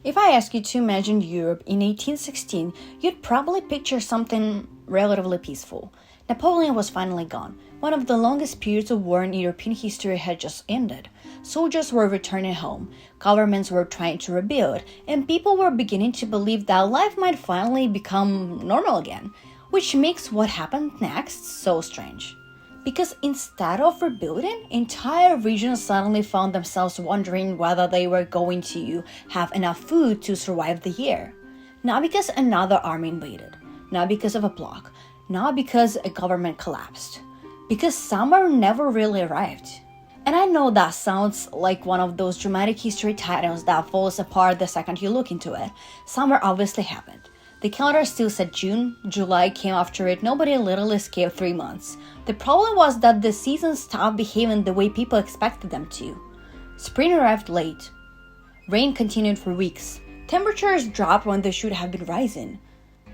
If I ask you to imagine Europe in 1816, you'd probably picture something relatively peaceful. Napoleon was finally gone. One of the longest periods of war in European history had just ended. Soldiers were returning home, governments were trying to rebuild, and people were beginning to believe that life might finally become normal again, which makes what happened next so strange. Because instead of rebuilding, entire regions suddenly found themselves wondering whether they were going to have enough food to survive the year. Not because another army invaded, not because of a bloc, not because a government collapsed, because summer never really arrived. And I know that sounds like one of those dramatic history titles that falls apart the second you look into it. Summer obviously happened. The calendar still said June, July came after it, nobody literally skipped 3 months. The problem was that the seasons stopped behaving the way people expected them to. Spring arrived late. Rain continued for weeks. Temperatures dropped when they should have been rising.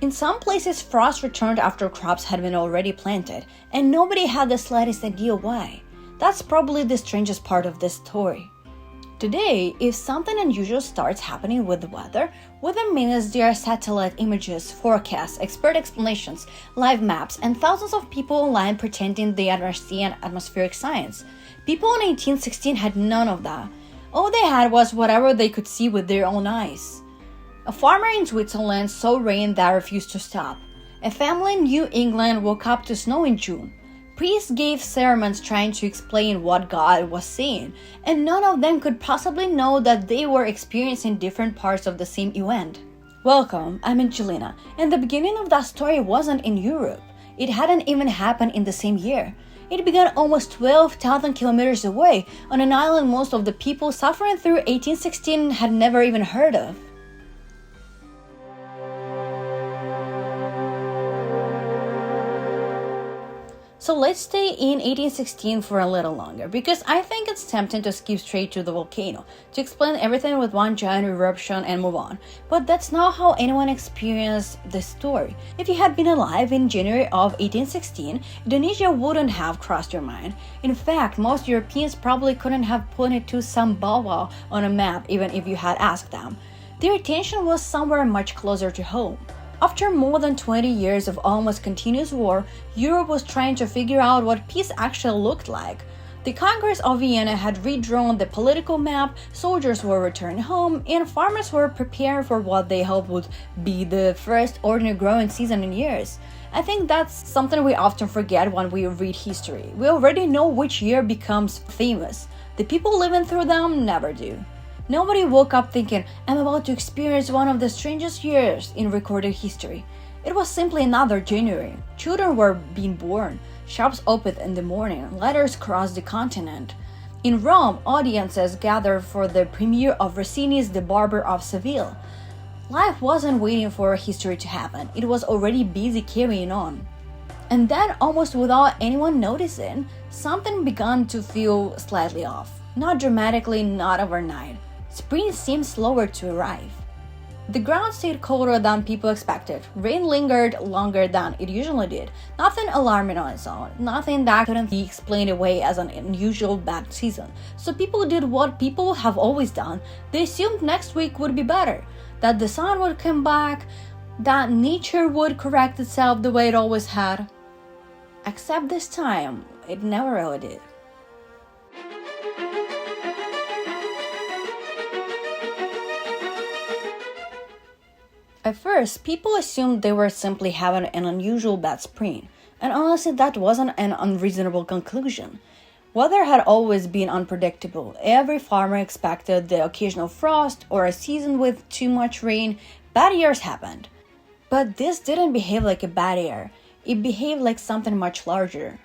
In some places, frost returned after crops had been already planted, and nobody had the slightest idea why. That's probably the strangest part of this story. Today, if something unusual starts happening with the weather, within minutes there are satellite images, forecasts, expert explanations, live maps, and thousands of people online pretending they understand atmospheric science. People in 1816 had none of that. All they had was whatever they could see with their own eyes. A farmer in Switzerland saw rain that refused to stop. A family in New England woke up to snow in June. Priests gave sermons trying to explain what God was saying, and none of them could possibly know that they were experiencing different parts of the same event. Welcome, I'm Angelina, and the beginning of that story wasn't in Europe. It hadn't even happened in the same year. It began almost 12,000 kilometers away, on an island most of the people suffering through 1816 had never even heard of. So let's stay in 1816 for a little longer, because I think it's tempting to skip straight to the volcano, to explain everything with one giant eruption and move on. But that's not how anyone experienced this story. If you had been alive in January of 1816, Indonesia wouldn't have crossed your mind. In fact, most Europeans probably couldn't have pointed to Sumbawa on a map even if you had asked them. Their attention was somewhere much closer to home. After more than 20 years of almost continuous war, Europe was trying to figure out what peace actually looked like. The Congress of Vienna had redrawn the political map, soldiers were returning home, and farmers were preparing for what they hoped would be the first ordinary growing season in years. I think that's something we often forget when we read history. We already know which year becomes famous. The people living through them never do. Nobody woke up thinking, I'm about to experience one of the strangest years in recorded history. It was simply another January. Children were being born, shops opened in the morning, letters crossed the continent. In Rome, audiences gathered for the premiere of Rossini's The Barber of Seville. Life wasn't waiting for history to happen, it was already busy carrying on. And then, almost without anyone noticing, something began to feel slightly off. Not dramatically, not overnight. Spring seemed slower to arrive. The ground stayed colder than people expected. Rain lingered longer than it usually did. Nothing alarming on its own. Nothing that couldn't be explained away as an unusual bad season. So people did what people have always done. They assumed next week would be better. That the sun would come back. That nature would correct itself the way it always had. Except this time, it never really did. At first, people assumed they were simply having an unusual bad spring, and honestly that wasn't an unreasonable conclusion. Weather had always been unpredictable. Every farmer expected the occasional frost or a season with too much rain. Bad years happened. But this didn't behave like a bad year, it behaved like something much larger.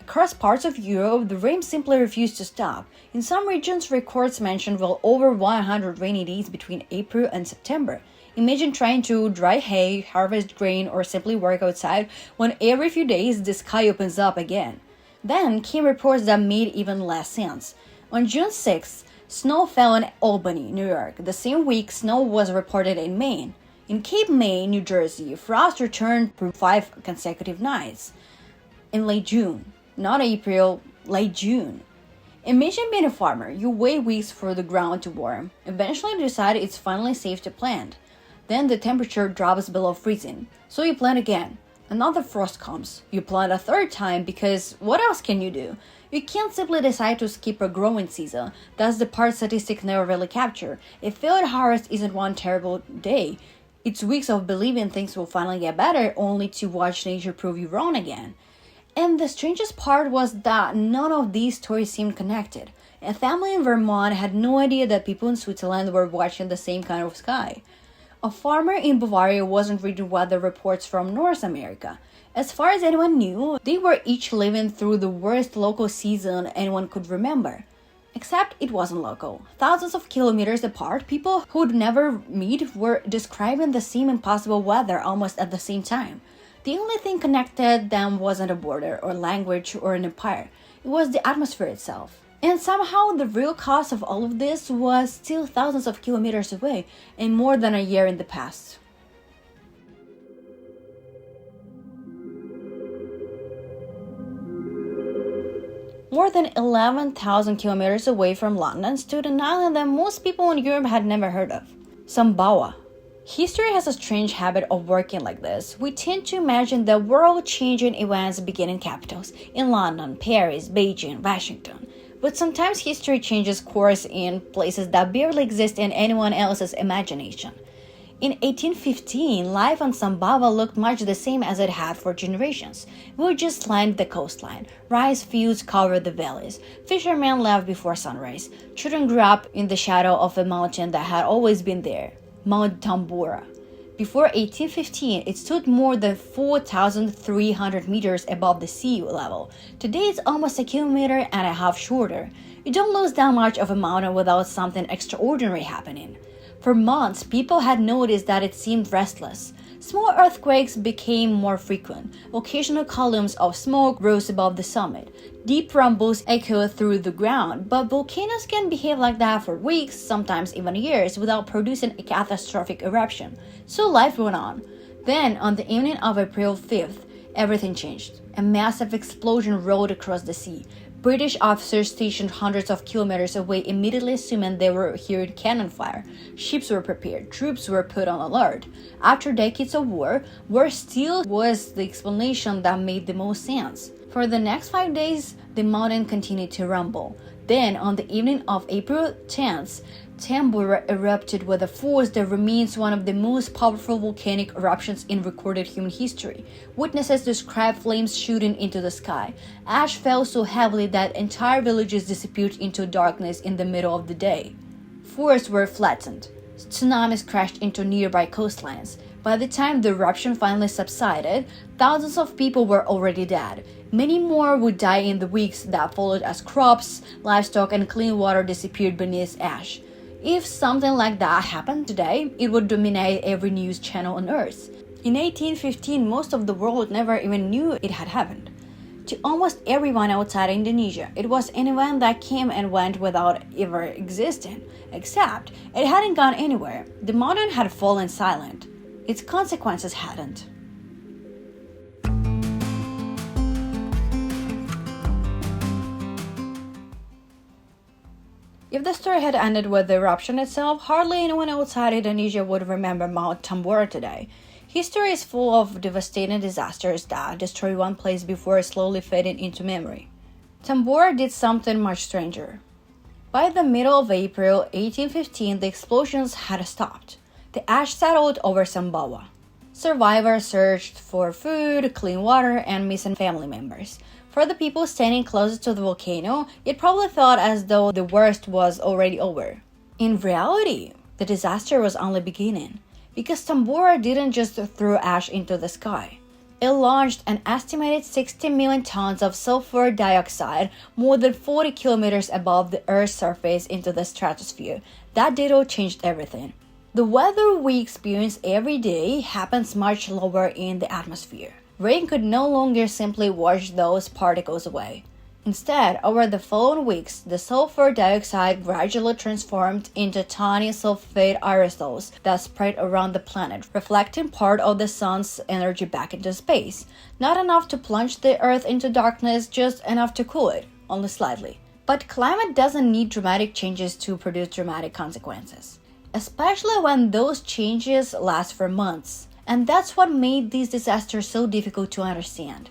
Across parts of Europe, the rain simply refused to stop. In some regions, records mentioned well over 100 rainy days between April and September. Imagine trying to dry hay, harvest grain, or simply work outside when every few days the sky opens up again. Then came reports that made even less sense. On June 6th, snow fell in Albany, New York. The same week, snow was reported in Maine. In Cape May, New Jersey, frost returned for 5 consecutive nights. In late June, not April, late June. Imagine being a farmer. You wait weeks for the ground to warm. Eventually you decide it's finally safe to plant. Then the temperature drops below freezing, so you plant again. Another frost comes. You plant a third time because what else can you do? You can't simply decide to skip a growing season. That's the part statistics never really capture. A failed harvest isn't one terrible day. It's weeks of believing things will finally get better only to watch nature prove you wrong again. And the strangest part was that none of these stories seemed connected. A family in Vermont had no idea that people in Switzerland were watching the same kind of sky. A farmer in Bavaria wasn't reading weather reports from North America. As far as anyone knew, they were each living through the worst local season anyone could remember. Except it wasn't local. Thousands of kilometers apart, people who'd never meet were describing the same impossible weather almost at the same time. The only thing connected them wasn't a border or language or an empire. It was the atmosphere itself. And somehow the real cause of all of this was still thousands of kilometers away and more than a year in the past. More than 11,000 kilometers away from London stood an island that most people in Europe had never heard of, Sumbawa. History has a strange habit of working like this. We tend to imagine that world-changing events begin in capitals, in London, Paris, Beijing, Washington. But sometimes history changes course in places that barely exist in anyone else's imagination. In 1815, life on Sumbawa looked much the same as it had for generations. Villages lined the coastline, rice fields covered the valleys, fishermen left before sunrise, children grew up in the shadow of a mountain that had always been there, Mount Tambora. Before 1815, it stood more than 4,300 meters above the sea level. Today, it's almost a kilometer and a half shorter. You don't lose that much of a mountain without something extraordinary happening. For months, people had noticed that it seemed restless. Small earthquakes became more frequent. Occasional columns of smoke rose above the summit. Deep rumbles echoed through the ground, but volcanoes can behave like that for weeks, sometimes even years, without producing a catastrophic eruption. So life went on. Then, on the evening of April 5th, everything changed. A massive explosion rolled across the sea. British officers stationed hundreds of kilometers away immediately assuming they were hearing cannon fire. Ships were prepared, troops were put on alert. After decades of war still was the explanation that made the most sense. For the next 5 days, the mountain continued to rumble. Then, on the evening of April 10th, Tambora erupted with a force that remains one of the most powerful volcanic eruptions in recorded human history. Witnesses describe flames shooting into the sky. Ash fell so heavily that entire villages disappeared into darkness in the middle of the day. Forests were flattened. Tsunamis crashed into nearby coastlines. By the time the eruption finally subsided, thousands of people were already dead. Many more would die in the weeks that followed as crops, livestock, and clean water disappeared beneath ash. If something like that happened today, it would dominate every news channel on Earth. In 1815, most of the world never even knew it had happened. To almost everyone outside Indonesia, it was an event that came and went without ever existing. Except, it hadn't gone anywhere. The mountain had fallen silent. Its consequences hadn't. If the story had ended with the eruption itself, hardly anyone outside Indonesia would remember Mount Tambora today. History is full of devastating disasters that destroy one place before slowly fading into memory. Tambora did something much stranger. By the middle of April 1815, the explosions had stopped. The ash settled over Sumbawa. Survivors searched for food, clean water, and missing family members. For the people standing closest to the volcano, it probably felt as though the worst was already over. In reality, the disaster was only beginning, because Tambora didn't just throw ash into the sky. It launched an estimated 60 million tons of sulfur dioxide more than 40 kilometers above the Earth's surface into the stratosphere. That data changed everything. The weather we experience every day happens much lower in the atmosphere. Rain could no longer simply wash those particles away. Instead, over the following weeks, the sulfur dioxide gradually transformed into tiny sulfate aerosols that spread around the planet, reflecting part of the sun's energy back into space. Not enough to plunge the Earth into darkness, just enough to cool it, only slightly. But climate doesn't need dramatic changes to produce dramatic consequences, especially when those changes last for months. And that's what made these disasters so difficult to understand.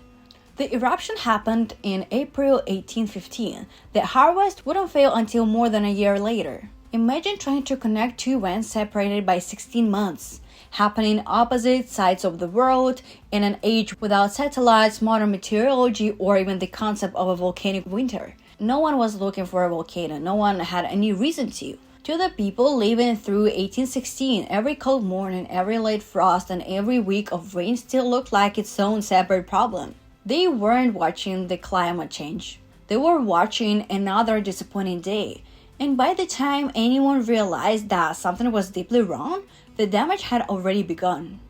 The eruption happened in April 1815. The harvest wouldn't fail until more than a year later. Imagine trying to connect two events separated by 16 months, happening opposite sides of the world in an age without satellites, modern meteorology, or even the concept of a volcanic winter. No one was looking for a volcano. No one had any reason to. To the people living through 1816, every cold morning, every late frost, and every week of rain still looked like its own separate problem. They weren't watching the climate change. They were watching another disappointing day. And by the time anyone realized that something was deeply wrong, the damage had already begun.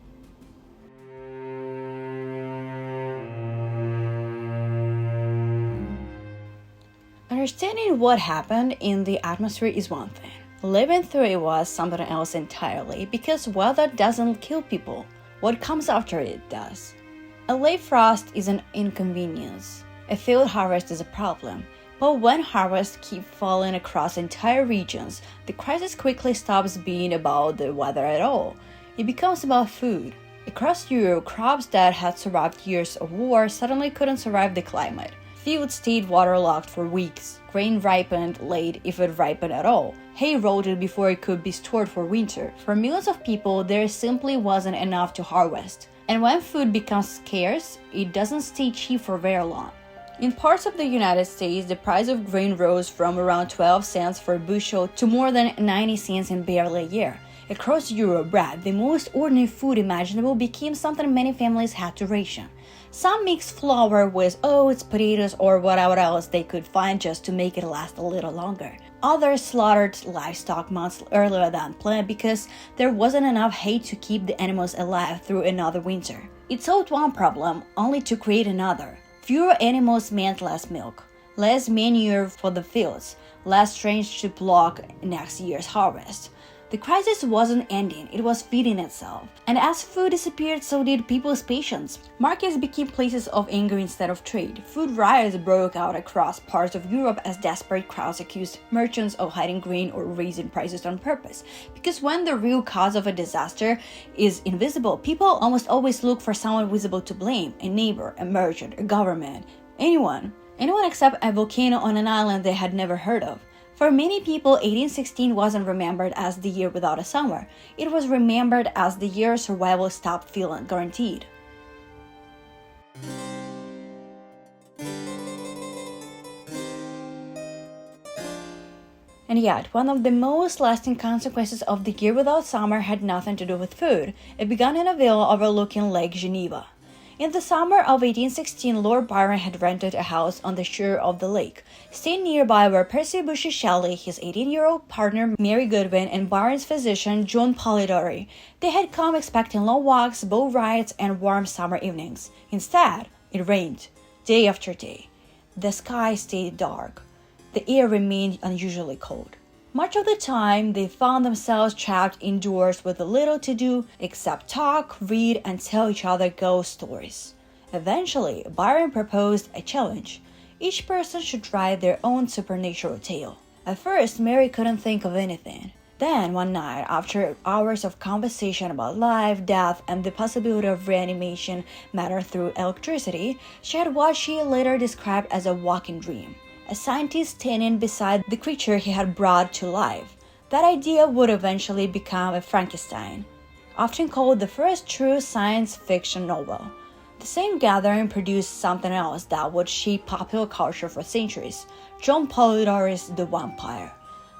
Understanding what happened in the atmosphere is one thing. Living through it was something else entirely, because weather doesn't kill people. What comes after it does. A late frost is an inconvenience. A failed harvest is a problem. But when harvests keep falling across entire regions, the crisis quickly stops being about the weather at all. It becomes about food. Across Europe, crops that had survived years of war suddenly couldn't survive the climate. Fields stayed waterlogged for weeks. Grain ripened late if it ripened at all. Hay rotted before it could be stored for winter. For millions of people, there simply wasn't enough to harvest. And when food becomes scarce, it doesn't stay cheap for very long. In parts of the United States, the price of grain rose from around 12 cents for a bushel to more than 90 cents in barely a year. Across Europe, bread, the most ordinary food imaginable, became something many families had to ration. Some mixed flour with oats, potatoes, or whatever else they could find just to make it last a little longer. Others slaughtered livestock months earlier than planned because there wasn't enough hay to keep the animals alive through another winter. It solved one problem, only to create another. Fewer animals meant less milk, less manure for the fields, less range to block next year's harvest. The crisis wasn't ending, it was feeding itself. And as food disappeared, so did people's patience. Markets became places of anger instead of trade. Food riots broke out across parts of Europe as desperate crowds accused merchants of hiding grain or raising prices on purpose. Because when the real cause of a disaster is invisible, people almost always look for someone visible to blame: a neighbor, a merchant, a government, anyone except a volcano on an island they had never heard of. For many people, 1816 wasn't remembered as the year without a summer. It was remembered as the year survival stopped feeling guaranteed. And yet, one of the most lasting consequences of the year without summer had nothing to do with food. It began in a villa overlooking Lake Geneva. In the summer of 1816, Lord Byron had rented a house on the shore of the lake. Staying nearby were Percy Bysshe Shelley, his 18-year-old partner Mary Goodwin, and Byron's physician John Polidori. They had come expecting long walks, boat rides, and warm summer evenings. Instead, it rained, day after day. The sky stayed dark. The air remained unusually cold. Much of the time, they found themselves trapped indoors with little to do except talk, read, and tell each other ghost stories. Eventually, Byron proposed a challenge. Each person should write their own supernatural tale. At first, Mary couldn't think of anything. Then, one night, after hours of conversation about life, death, and the possibility of reanimation matter through electricity, she had what she later described as a walking dream. A scientist standing beside the creature he had brought to life. That idea would eventually become a Frankenstein, often called the first true science fiction novel. The same gathering produced something else that would shape popular culture for centuries: John Polidori's The Vampire.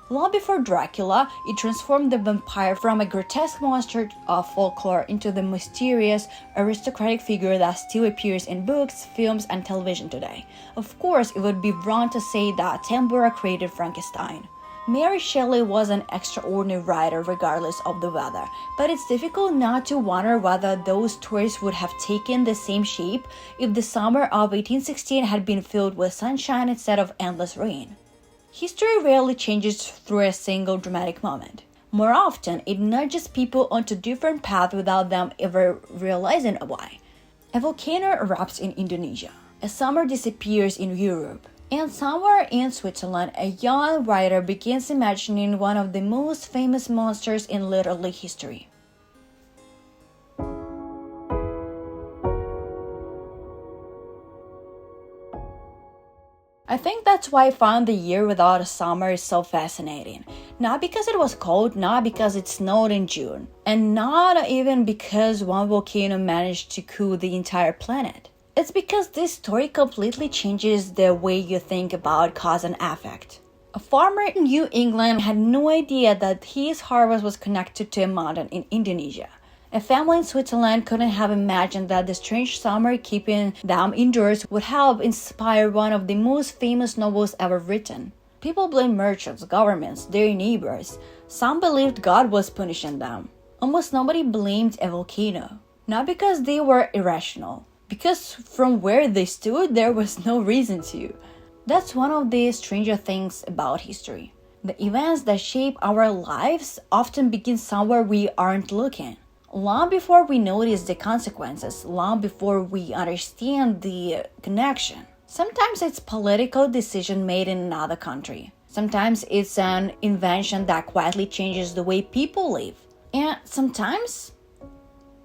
Long before Dracula, it transformed the vampire from a grotesque monster of folklore into the mysterious, aristocratic figure that still appears in books, films, and television today. Of course, it would be wrong to say that Tambora created Frankenstein. Mary Shelley was an extraordinary writer regardless of the weather, but it's difficult not to wonder whether those stories would have taken the same shape if the summer of 1816 had been filled with sunshine instead of endless rain. History rarely changes through a single dramatic moment. More often, it nudges people onto different paths without them ever realizing why. A volcano erupts in Indonesia. A summer disappears in Europe. And somewhere in Switzerland, a young writer begins imagining one of the most famous monsters in literary history. I think that's why I found the year without a summer so fascinating. Not because it was cold, not because it snowed in June, and not even because one volcano managed to cool the entire planet. It's because this story completely changes the way you think about cause and effect. A farmer in New England had no idea that his harvest was connected to a mountain in Indonesia. A family in Switzerland couldn't have imagined that the strange summer keeping them indoors would help inspire one of the most famous novels ever written. People blamed merchants, governments, their neighbors. Some believed God was punishing them. Almost nobody blamed a volcano. Not because they were irrational, because from where they stood there was no reason to. That's one of the stranger things about history. The events that shape our lives often begin somewhere we aren't looking. Long before we notice the consequences, long before we understand the connection. Sometimes it's political decision made in another country. Sometimes it's an invention that quietly changes the way people live. And sometimes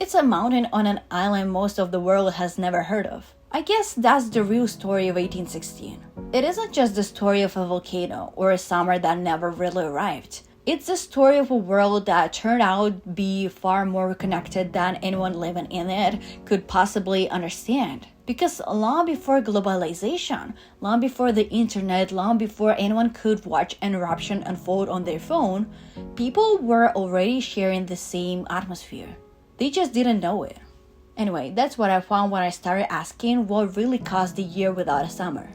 it's a mountain on an island most of the world has never heard of. I guess that's the real story of 1816. It isn't just the story of a volcano or a summer that never really arrived. It's the story of a world that turned out to be far more connected than anyone living in it could possibly understand. Because long before globalization, long before the internet, long before anyone could watch an eruption unfold on their phone, people were already sharing the same atmosphere. They just didn't know it. Anyway, that's what I found when I started asking what really caused the year without a summer.